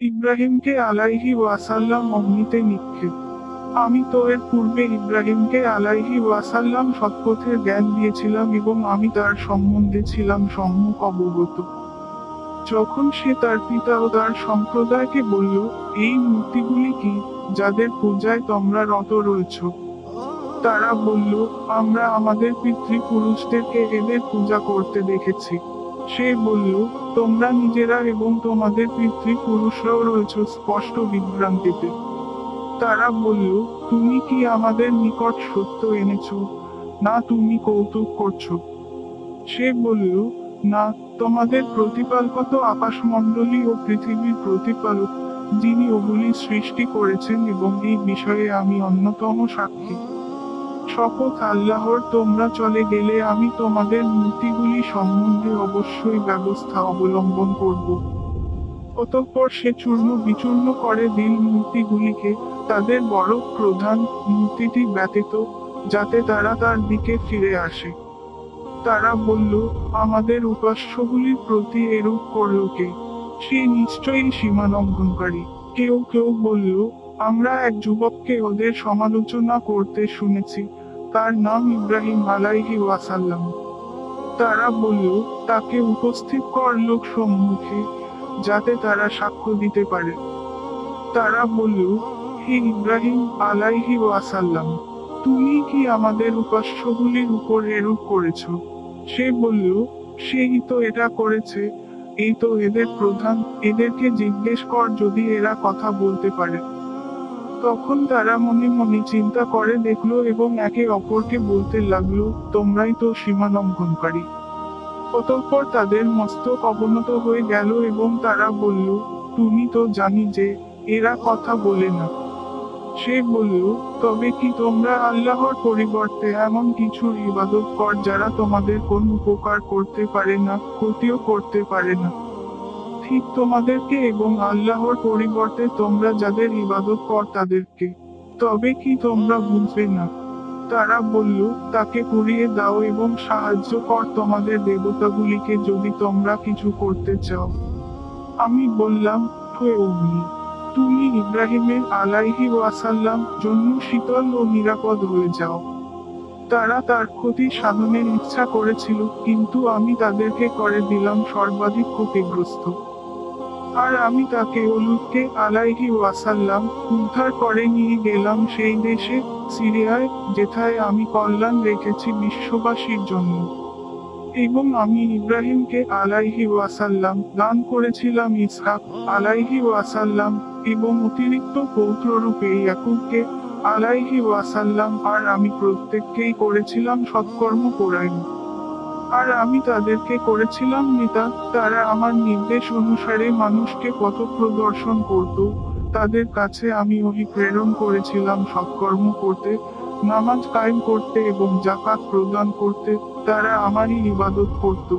ইব্রাহিমকে আলাইহি ওয়াসাল্লাম অগ্নিতে নিক্ষেপ। আমি তো এর পূর্বে ইব্রাহিমকে আলাইহি ওয়াসাল্লাম সৎপথের জ্ঞান দিয়েছিলাম এবং আমি তার সম্বন্ধে ছিলাম সম্যক অবগত। যখন সে তার পিতা ও তার সম্প্রদায়কে বলল, এই মূর্তিগুলি কি, যাদের পূজায় তোমরা রত রয়েছ? তারা বলল, আমরা আমাদের পিতৃপুরুষদেরকে এদের পূজা করতে দেখেছি। সে বলল, তোমরা নিজেরা এবং তোমাদের পিতৃপুরুষরাও রয়েছ স্পষ্ট বিভ্রান্তিতে। তারা বলল, তুমি কি আমাদের নিকট সত্য এনেছ, না তুমি কৌতুক করছো? সে বলল, না, তোমাদের প্রতিপালক আকাশমণ্ডলী ও পৃথিবীর প্রতিপালক, যিনি ওগুলি সৃষ্টি করেছেন এবং এই বিষয়ে আমি অন্যতম সাক্ষী। শপথ আল্লাহর, তোমরা চলে গেলে আমি তোমাদের মূর্তিগুলি সম্বন্ধে অবশ্যই ব্যবস্থা অবলম্বন করব। অতঃপর সে চূর্ণ বিচূর্ণ করে দিল মূর্তিগুলিকে, তাদের বড় প্রধান মূর্তিটি ব্যতীত, যাতে তারা তার দিকে ফিরে আসে। তারা বলল, আমাদের উপাস্যগুলির প্রতি এরূপ করল কে? সে নিশ্চয়ই সীমালঙ্ঘনকারী। কেউ কেউ বলল, আমরা এক যুবককে ওদের সমালোচনা করতে শুনেছি, তার নাম ইব্রাহিম আলাইহি ওয়াসাল্লাম। তারা বলল, তাকে উপস্থিত কর লোক সম্মুখে, যাতে তারা সাক্ষ্য দিতে পারে। তারা বলল, হে ইব্রাহিম আলাইহি ওয়াসাল্লাম, তুমি কি আমাদের উপাস্যগুলির উপর এরূপ করেছ? সে বলল, সেই তো এটা করেছে, এই তো এদের প্রধান, এদেরকে জিজ্ঞেস কর যদি এরা কথা বলতে পারে। তখন তারা মনে মনে চিন্তা করে দেখলো এবং একে অপরকে বলতে লাগলো, তোমরাই তো সীমালঙ্ঘনকারী। অতঃপর তাদের মস্তক অবনত হয়ে গেল এবং তারা বলল, তুমি তো জানি যে এরা কথা বলে না। সে বলল, তবে কি তোমরা আল্লাহর পরিবর্তে এমন কিছুর ইবাদত কর যারা তোমাদের কোন উপকার করতে পারে না, ক্ষতিও করতে পারে না? ঠিক তোমাদেরকে এবং আল্লাহর পরিবর্তে তোমরা যাদের ইবাদত কর তাদেরকে। তবে কি তোমরা বুঝবে না? তারা বলল, তাকে পুড়িয়ে দাও এবং সাহায্য কর তোমাদের দেবতাগুলিকে যদি তোমরা কিছু করতে চাও। আমি বললাম, হে অগ্নি, তুমি ইব্রাহিমের আলাইহি ওয়াসাল্লাম জন্য শীতল ও নিরাপদ হয়ে যাও। তারা তার ক্ষতি সাধনের ইচ্ছা করেছিল, কিন্তু আমি তাদেরকে করে দিলাম সর্বাধিক ক্ষতিগ্রস্ত। আর আমি তাকে ও লূতকে আলাইহি ওয়াসাল্লাম উদ্ধার করে নিয়ে গেলাম সেই দেশে, সিরিয়ায়, যেথায় আমি কল্যাণ রেখেছি বিশ্ববাসীর জন্য। এবং আমি ইব্রাহিমকে আলাইহি ওয়াসাল্লাম দান করেছিলাম ইসহাক আলাইহি ওয়াসাল্লাম এবং অতিরিক্ত পৌত্ররূপে ইয়াকুবকে আলাইহি ওয়াসাল্লাম, আর আমি প্রত্যেককেই করেছিলাম সৎকর্ম পরায়ণ। আর আমি তাদেরকে করেছিলাম নেতা, তারা আমার নির্দেশ অনুসারে মানুষকে পথ প্রদর্শন করত। তাদের কাছে আমি ওহী প্রেরণ করেছিলাম সৎকর্ম করতে, নামাজ কায়েম করতে এবং যাকাত প্রদান করতে। তারা আমারই ইবাদত করত।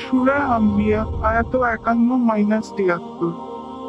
সূরা আম্বিয়া, আয়াত 51-73।